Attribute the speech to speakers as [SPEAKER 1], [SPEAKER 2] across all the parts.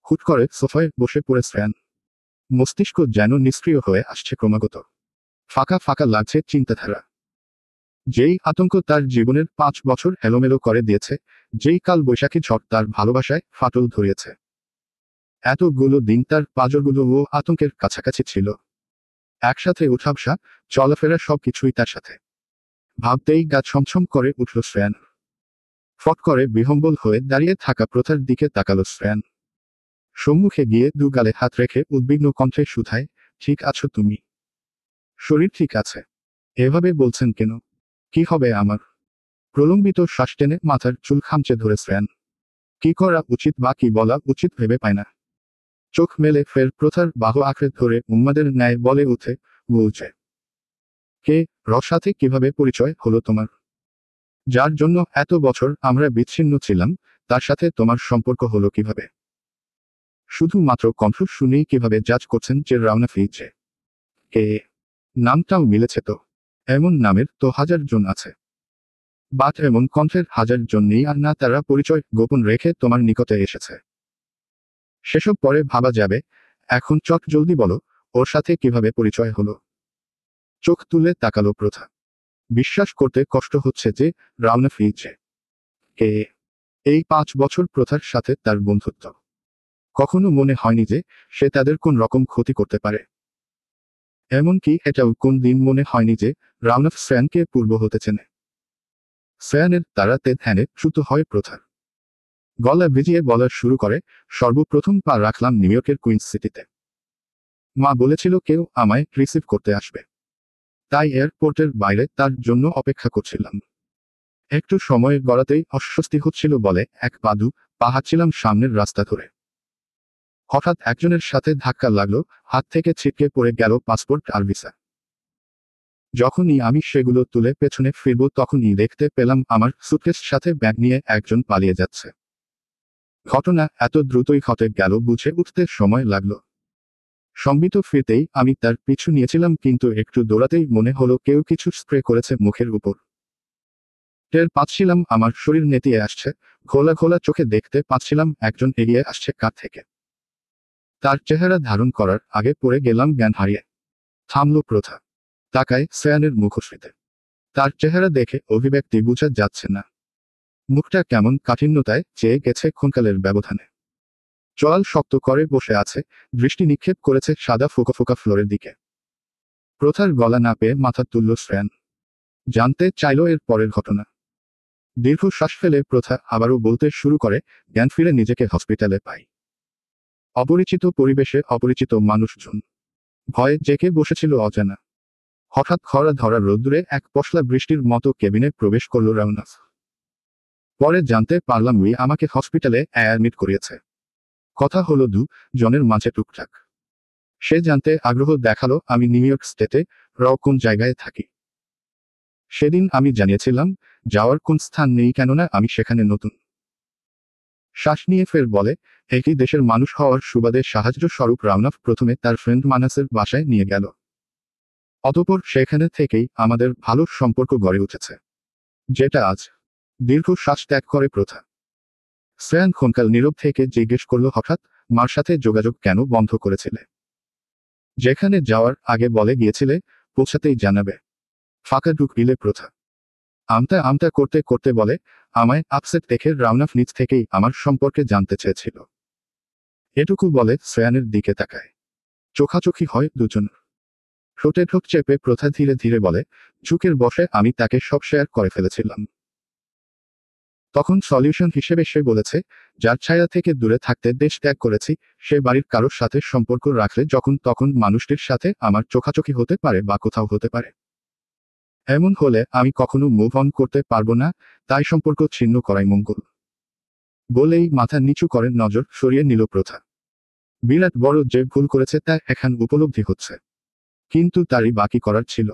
[SPEAKER 1] হুট করে সোফায় বসে পড়ে শ্রেয়ান। মস্তিষ্ক যেন নিষ্ক্রিয় হয়ে আসছে ক্রমাগত। ফাঁকা ফাঁকা লাগছে চিন্তাধারা। যেই আতঙ্ক তার জীবনের 5 বছর এলোমেলো করে দিয়েছে, যেই কাল বৈশাখী ঝড় তার ভালোবাসায় ফাটল ধরিয়েছে। এতগুলো দিন তার পাঁজরগুলো ও আতঙ্কের কাছাকাছি ছিল। একসাথে উঠাবসা, চলাফেরা সবকিছুই তার সাথে। ভাবতেই গা ছমছম করে উঠল শ্রেয়ান। ফট করে বিহ্বল হয়ে দাঁড়িয়ে থাকা প্রথার দিকে তাকালো শ্রেয়ান। সম্মুখে গিয়ে দু গালে হাত রেখে উদ্বিগ্ন কণ্ঠে শুধায়, ঠিক আছো তুমি? শরীর ঠিক আছে? এভাবে বলছেন কেন? কি হবে আমার? প্রলম্বিত শ্বাস টেনে মাথার চুল খামচে ধরে শ্রেয়ান। কি করা উচিত বা কি বলা উচিত ভেবে পায় না। চোখ মেলে ফের প্রথার বাহু আঁকড়ে ধরে উন্মাদের ন্যায় বলে উঠে, বলছে, কে? সাথে কিভাবে পরিচয় হলো তোমার? যার জন্য এত বছর আমরা বিচ্ছিন্ন ছিলাম, তার সাথে তোমার সম্পর্ক হলো কিভাবে? শুধুমাত্র কণ্ঠ শুনেই কিভাবে জাজ করছেন যে রাওনা ফিরছে? কে? নামটাও মিলেছে তো? এমন নামের তো হাজার জন আছে। বাট এমন কণ্ঠের হাজার জন নেই আর না তারা পরিচয় গোপন রেখে তোমার নিকটে এসেছে। সেসব পরে ভাবা যাবে, এখন চট জলদি বলো, ওর সাথে কিভাবে পরিচয় হলো? চোখ তুলে তাকালো প্রথা। বিশ্বাস করতে কষ্ট হচ্ছে যে রাওনা ফিরছে। কে? এই 5 বছর প্রথার সাথে তার বন্ধুত্ব। কখনো মনে হয়নি যে সে তাদের কোন রকম ক্ষতি করতে পারে। এমনকি এটাও কোন দিন মনে হয়নি যে রাওনা শ্রেয়ানকে পূর্ব হতে চেনে। শ্রেয়ানের তাড়াতে ধ্যানে চ্যুত হয় প্রথার। গলা ভিজিয়ে বলা শুরু করে, সর্বপ্রথম পা রাখলাম নিউ ইয়র্কের কুইন্স সিটিতে। মা বলেছিল কেউ আমায় রিসিভ করতে আসবে। তাই এয়ারপোর্টের বাইরে তার জন্য অপেক্ষা করছিলাম। একটু সময় গড়াতেই অস্বস্তি হচ্ছিল বলে এক পা হাঁটছিলাম সামনের রাস্তা ধরে। হঠাৎ একজনের সাথে ধাক্কা লাগলো, হাত থেকে ছিটকে পড়ে গেল পাসপোর্ট আর ভিসা। যখনই আমি সেগুলো তুলে পেছনে ফিরব তখনই দেখতে পেলাম আমার সুটকেস সাথে ব্যাগ নিয়ে একজন পালিয়ে যাচ্ছে। ঘটনা এত দ্রুতই ঘটে গেল বুঝে উঠতে সময় লাগলো। সম্বিত ফিরতেই আমি তার পিছু নিয়েছিলাম কিন্তু একটু দৌড়াতেই মনে হলো কেউ কিছু স্প্রে করেছে মুখের উপর। টের পাচ্ছিলাম আমার শরীর নেতিয়ে আসছে, খোলা খোলা চোখে দেখতে পাচ্ছিলাম একজন এগিয়ে আসছে কার থেকে। তার চেহারা ধারণ করার আগে পড়ে গেলাম জ্ঞান হারিয়ে। থামলো প্রথা। তাকায় শ্রেয়ানের মুখশ্রীতে। তার চেহারা দেখে অভিব্যক্তি বোঝা যাচ্ছে না। মুখটা কেমন কাঠিন্যতায় চেয়ে গেছে ক্ষণকালের ব্যবধানে। চোয়াল শক্ত করে বসে আছে, দৃষ্টি নিক্ষেপ করেছে সাদা ফোকা ফোকা ফ্লোরের দিকে। প্রথার গলা না পেয়ে মাথা তুলল শ্রেয়ান। জানতে চাইল এর পরের ঘটনা। দীর্ঘ শ্বাস ফেলে প্রথা আবারও বলতে শুরু করে, জ্ঞান ফিরে নিজেকে হসপিটালে পাই। অপরিচিত পরিবেশে অপরিচিত মানুষজন। ভয়ে জেকে বসেছিল অজানা। হঠাৎ খরা ধরা রোদ্দুরে এক পশলা বৃষ্টির মতো কেবিনে প্রবেশ করল রাওনা। পরে জানতে পারলাম আমাকে হসপিটালে অ্যাডমিট করিয়েছে। কথা হলো জনের মাঝে টুকটাক। সে জানতে আগ্রহ দেখালো আমি নিউ ইয়র্ক স্টেটে কোন জায়গায় থাকি। সেদিন আমি জানিয়েছিলাম যাওয়ার কোন স্থান নেই কেননা আমি সেখানে নতুন। শ্বাস নিয়ে ফের বলে, একই দেশের মানুষ হওয়ার সুবাদে সাহায্য স্বরূপ রাওনা প্রথমে তার ফ্রেন্ড মানাসের বাসায় নিয়ে গেল। অতঃপর সেখানে থেকেই আমাদের ভালো সম্পর্ক গড়ে উঠেছে, যেটা আজ। দীর্ঘ শ্বাস ত্যাগ করে প্রথা। শ্রেয়ান ক্ষণকাল নীরব থেকে জিজ্ঞেস করল, হঠাৎ মার সাথে যোগাযোগ কেন বন্ধ করেছিলে? যেখানে যাওয়ার আগে বলে গিয়েছিলে পৌঁছাতেই জানাবে। ফাঁকা ঢুক দিলে প্রথা। আমতা আমতা করতে করতে বলে, আমায় আপসেট দেখে রাওনা নিজ থেকেই আমার সম্পর্কে জানতে চেয়েছিল। এটুকু বলে শ্রেয়ানের দিকে তাকায়। চোখাচোখি হয় দুজন। ঠোঁটে ঠোঁট চেপে প্রথা ধীরে ধীরে বলে, ঝুঁকের বসে আমি তাকে সব শেয়ার করে ফেলেছিলাম। তখন সলিউশন হিসেবে সে বলেছে, যার ছায়া থেকে দূরে থাকতে দেশ ত্যাগ করেছি, সে বাড়ির কারোর সাথে সম্পর্ক রাখলে যখন তখন মানুষটির সাথে আমার চোখাচোখি হতে পারে বা কোথাও হতে পারে। এমন হলে আমি কখনো মুভ অন করতে পারবো না, তাই সম্পর্ক ছিন্ন করাই মঙ্গল। বলেই মাথা নিচু করে নজর সরিয়ে নিল প্রথা। বিরাট বড় যে ভুল করেছে তা এখন উপলব্ধি হচ্ছে। কিন্তু তারই বাকি করার ছিল।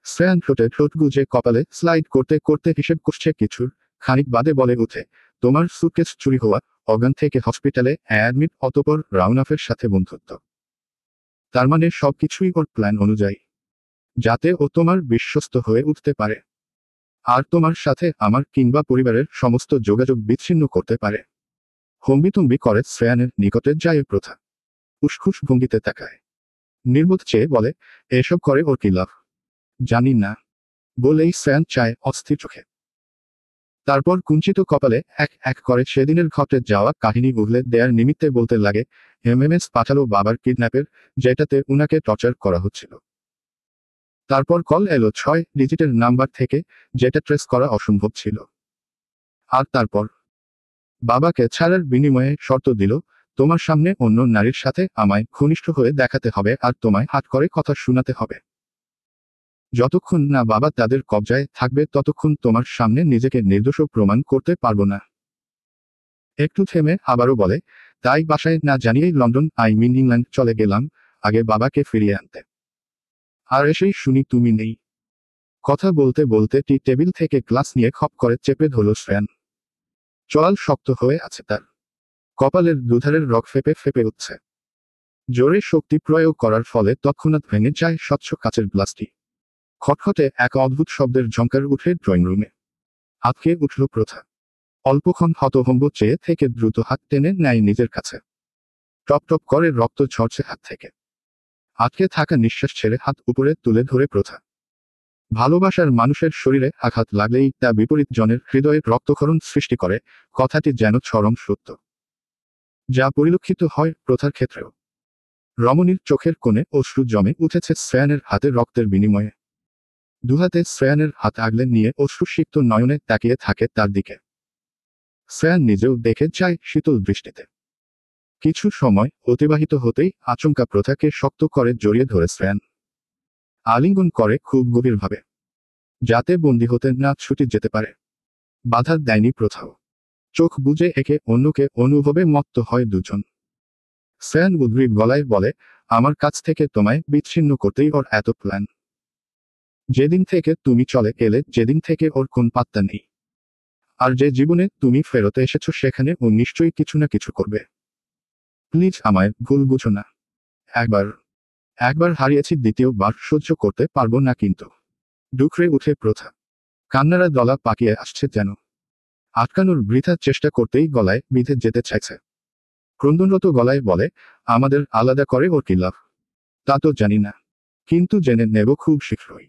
[SPEAKER 1] শ্রেয়ান ঠোঁটে ঠোঁট গুজে কপালে স্লাইড করতে করতে হিসেব করছে কিছুর, খানিক বাদে বলে উঠে, তোমার সুটকেস চুরি হওয়া, অজ্ঞান থেকে হসপিটালে অ্যাডমিট, অতঃপর রাওনাফের সাথে বন্ধুত্ব। তার মানে সবকিছুই ওর প্ল্যান অনুযায়ী, যাতে ও তোমার বিশ্বস্ত হয়ে উঠতে পারে। আর তোমার সাথে আমার কিংবা পরিবারের সমস্ত যোগাযোগ বিচ্ছিন্ন করতে পারে। হম্বিতম্বি করে শ্রেয়ানের নিকটে যায় প্রথা। উসখুস ভঙ্গিতে তাকায়। নির্বোধ চেয়ে বলে, এসব করে ওর কি লাভ? জানি না, বলেই শ্রেয়ান চায় অস্থির চোখে। তারপর কুঞ্চিত কপালে এক এক করে সেদিনের ঘটে যাওয়া কাহিনী উগলে দেয়ার নিমিত্তে বলতে লাগে, এমএমএস পাঠালো বাবার কিডন্যাপের, যেটাতে উনাকে টর্চার করা হচ্ছিল। তারপর কল এলো 6 ডিজিটের নাম্বার থেকে, যেটা ট্রেস করা অসম্ভব ছিল। আর তারপর বাবাকে ছাড়ার বিনিময়ে শর্ত দিল, তোমার সামনে অন্য নারীর সাথে আমায় ঘনিষ্ঠ হয়ে দেখাতে হবে আর তোমায় হাত করে কথা শোনাতে হবে। যতক্ষণ না বাবা তাদের কবজায় থাকবে ততক্ষণ তোমার সামনে নিজেকে নির্দোষ প্রমাণ করতে পারবো না। একটু থেমে আবারও বলে, তাই বাসায় না জানিয়েই লন্ডন ইংল্যান্ড চলে গেলাম, আগে বাবাকে ফিরিয়ে আনতে। আর এসেই শুনি তুমি নেই। কথা বলতে বলতে টি টেবিল থেকে গ্লাস নিয়ে খপ করে চেপে ধরল শ্রেয়ান। চোয়াল শক্ত হয়ে আছে তার। কপালের দুধারের রগ ফেপে ফেপে উঠছে। জোরে শক্তি প্রয়োগ করার ফলে তৎক্ষণাৎ ভেঙে যায় স্বচ্ছ কাচের গ্লাসটি। খটখটে এক অদ্ভুত শব্দের ঝংকার উঠে ড্রয়িং রুমে। আতকে উঠল প্রথা। অল্পক্ষণ হতভম্ব চেয়ে থেকে দ্রুত হাত টেনে নেয় নিজের কাছে। টপ টপ করে রক্ত ঝরছে হাত থেকে। আটকে থাকা নিঃশ্বাস ছেড়ে হাত উপরে তুলে ধরে প্রথা। ভালোবাসার মানুষের শরীরে আঘাত লাগলেই তা বিপরীত জনের হৃদয়ে রক্তক্ষরণ সৃষ্টি করে, কথাটি যেন চরম সত্য। যা পরিলক্ষিত হয় প্রথার ক্ষেত্রেও। রমণীর চোখের কোণে অশ্রু জমে উঠেছে শ্রেয়ানের হাতে রক্তের বিনিময়ে। দুহাতে শ্রেয়ানের হাত আগলে নিয়ে অশ্রুসিক্ত নয়নে তাকিয়ে থাকে তার দিকে। শ্রেয়ান নিজেও দেখে যায় শীতল দৃষ্টিতে। কিছু সময় অতিবাহিত হতেই আচমকা প্রথাকে শক্ত করে জড়িয়ে ধরে শ্রেয়ান। আলিঙ্গন করে খুব গভীরভাবে, যাতে বন্দী হতে না ছুটি যেতে পারে। বাধা দেয়নি প্রথাও। চোখ বুজে একে অন্যকে অনুভবে মত্ত হয় দুজন। শ্রেয়ান উদ্গ্রীব গলায় বলে, আমার কাছ থেকে তোমায় বিচ্ছিন্ন করতেই ওর এত প্ল্যান। যেদিন থেকে তুমি চলে গেলে, যেদিন থেকে ওর কোন পাত্তা নেই। আর যে জীবনে তুমি ফেরত এসেছো সেখানে ও নিশ্চয়ই কিছু না কিছু করবে। প্লিজ আমায় ভুল বুঝো না। একবার হারিয়েছি, দ্বিতীয়বার সহ্য করতে পারবো না কিন্তু। ডুকরে উঠে প্রথা। কান্নারা দলা পাকিয়ে আসছে যেন। আটকানোর বৃথা চেষ্টা করতেই গলায় বিঁধে যেতে চাইছে। ক্রন্দনরত গলায় বলে, আমাদের আলাদা করে ওর কি লাভ? তা তো জানি না, কিন্তু জেনে নেব খুব শীঘ্রই।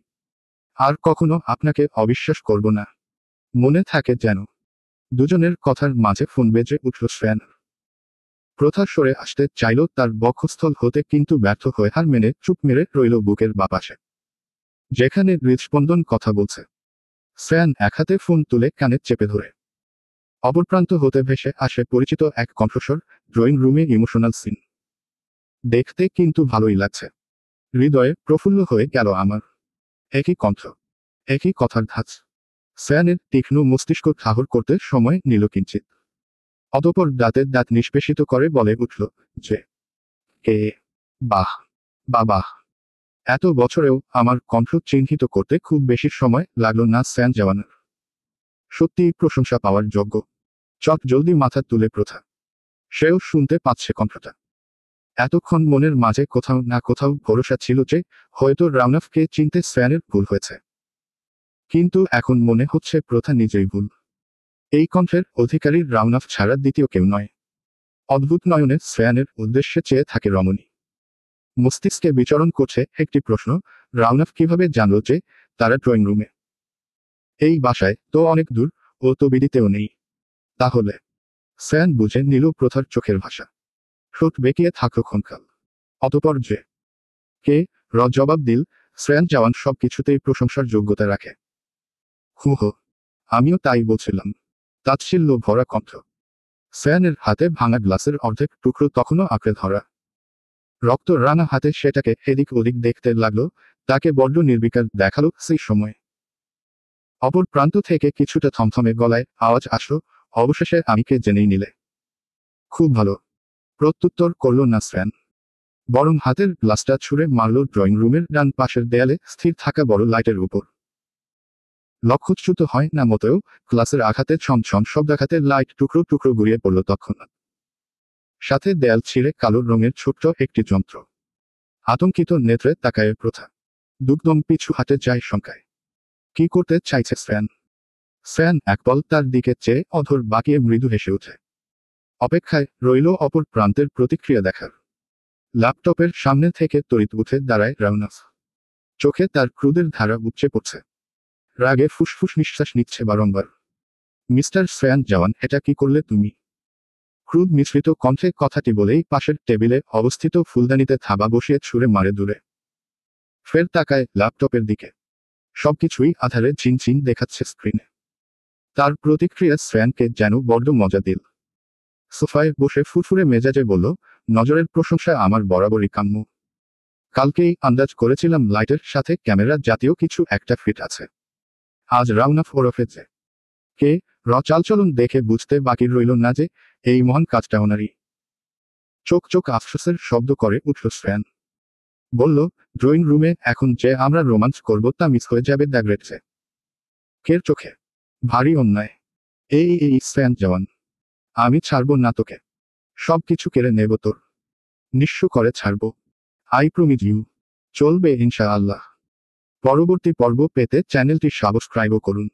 [SPEAKER 1] আর কখনো আপনাকে অবিশ্বাস করব না। মনে থাকে যেন। দুজনের কথার মাঝে ফোন বেজে উঠল শ্রেয়ানের। প্রথা সরে আসতে চাইল তার বক্ষস্থল হতে, কিন্তু ব্যর্থ হয়ে হার মেনে চুপ মেরে রইল বুকের বাপাশে, যেখানে হৃদস্পন্দন কথা বলছে। শ্রেয়ান এক হাতে ফোন তুলে কানে চেপে ধরে। অপর প্রান্ত হতে ভেসে আসে পরিচিত এক কণ্ঠস্বর, ড্রয়িং রুমে ইমোশনাল সিন। দেখতে কিন্তু ভালোই লাগছে। হৃদয়ে প্রফুল্ল হয়ে গেল আমার। একই কণ্ঠ, একই কথার ধাঁচ। শ্রেয়ানের তীক্ষ্ণ মস্তিষ্ক ঠাহর করতে সময় নিল কিঞ্চিত। অতঃপর দাঁতের দাঁত নিষ্পেষিত করে বলে উঠল যে, কে? বাহ, বাহ। এত বছরেও আমার কণ্ঠ চিহ্নিত করতে খুব বেশি সময় লাগলো না শ্রেয়ান জওয়ানের। সত্যিই প্রশংসা পাওয়ার যোগ্য। চট জলদি মাথা তুলে প্রথা। সেও শুনতে পাচ্ছে কণ্ঠটা। এতক্ষণ মনের মাঝে কোথাও না কোথাও ভরসা ছিল যে হয়তো রাউনাফকে চিনতে শ্রেয়ানের ভুল হয়েছে। কিন্তু এখন মনে হচ্ছে প্রথা নিজেই ভুল। এই কণ্ঠের অধিকারী রাউনাফ ছাড়া দ্বিতীয় কেউ নয়। অদ্ভুত নয়নে শ্রেয়ানের উদ্দেশ্যে চেয়ে থাকে রমণী। মস্তিষ্কে বিচরণ করছে একটি প্রশ্ন, রাউনাফ কিভাবে জানল যে তারা ড্রয়িং রুমে? এই বাসায় তো অনেক দূর, ও তো বিদিতেও নেই। তাহলে? শ্রেয়ান বুঝে নিল প্রথার চোখের ভাষা। ঠোঁট বেঁকিয়ে থাকল ক্ষণকাল। অতপর যে কে জবাব দিল, শ্রেয়ান জওয়ান সব কিছুতেই প্রশংসার যোগ্যতা রাখে। হো, আমিও তাই বলছিলাম। তাচ্ছিল্য ভরা কণ্ঠ। শ্রেয়ানের হাতে ভাঙা গ্লাসের অর্ধেক টুকরো তখনও আঁকড়ে ধরা। রক্ত রাঙা হাতে সেটাকে এদিক ওদিক দেখতে লাগলো, তাকে বড্ড নির্বিকার দেখালো সেই সময়। অপর প্রান্ত থেকে কিছুটা থমথমে গলায় আওয়াজ আসলো, অবশেষে আমি কে জেনেই নিলে। খুব ভালো, প্রত্যুত্তর করল না শ্রেয়ান। বরং হাতের গ্লাসটা ছুঁড়ে মারল ড্রয়িং রুমের ডান পাশের দেয়ালে স্থির থাকা বড় লাইটের উপর। লক্ষ্যচ্যুত হয় না মতেও গ্লাসের আঘাতে ছমছম শব্দাঘাতে লাইট টুকরো টুকরো গুড়িয়ে পড়ল তৎক্ষণাৎ। সাথে দেয়াল ছিঁড়ে কালো রঙের ছোট্ট একটি যন্ত্র। আতঙ্কিত নেত্রে তাকায় প্রথা। দুকদম পিছু হাতে যায় শঙ্কায়। কি করতে চাইছে শ্রেয়ান? শ্রেয়ান একপল তার দিকে চেয়ে অধর বাঁকিয়ে মৃদু হেসে ওঠে। অপেক্ষায় রইল অপর প্রান্তের প্রতিক্রিয়া দেখার। ল্যাপটপের সামনে থেকে তড়িৎ উঠে দাঁড়ায় রাউনাফ। চোখে তার ক্রোধের ধারা উপচে পড়ছে। রাগে ফুসফুস নিঃশ্বাস নিচ্ছে বারংবার। মিস্টার শ্রেয়ান জওয়ান, এটা কি করলে তুমি? ক্রোধ মিশ্রিত কণ্ঠে কথাটি বলেই পাশের টেবিলে অবস্থিত ফুলদানিতে থাবা বসিয়ে ছুঁড়ে মারে দূরে। ফের তাকায় ল্যাপটপের দিকে। সবকিছুই আধারে ঝিনঝিন দেখাচ্ছে স্ক্রিনে। তার প্রতিক্রিয়া শ্রেয়ানকে যেন বড্ড মজা দিল। সোফায় বসে ফুরফুরে মেজাজে বলল, নজরের প্রশংসা আমার বরাবরই কাম্য। কালকেই আন্দাজ করেছিলাম লাইটের সাথে ক্যামেরা জাতীয় কিছু একটা ফিট আছে। আজ রাউনাফ ওরফে যে কে চালচলন দেখে বুঝতে বাকি রইল না যে এই মহান কাজটা ওনারই। চোখ চোখ আফসোসের শব্দ করে উঠল শ্রেয়ান। বলল, ড্রয়িং রুমে এখন যে আমরা রোমাঞ্চ করব তা মিস হয়ে যাবে দ্যাগ্রেটসে। কের চোখে ভারী অন্যায়। এই শ্রেয়ান জওয়ান, আমি ছাড়ব না তোকে। সবকিছু কেড়ে নেব তোর। নিঃস্ব করে ছাড়ব। I promise you. চলবে ইনশাআল্লাহ। পরবর্তী পর্ব পেতে চ্যানেলটি সাবস্ক্রাইবও করুন।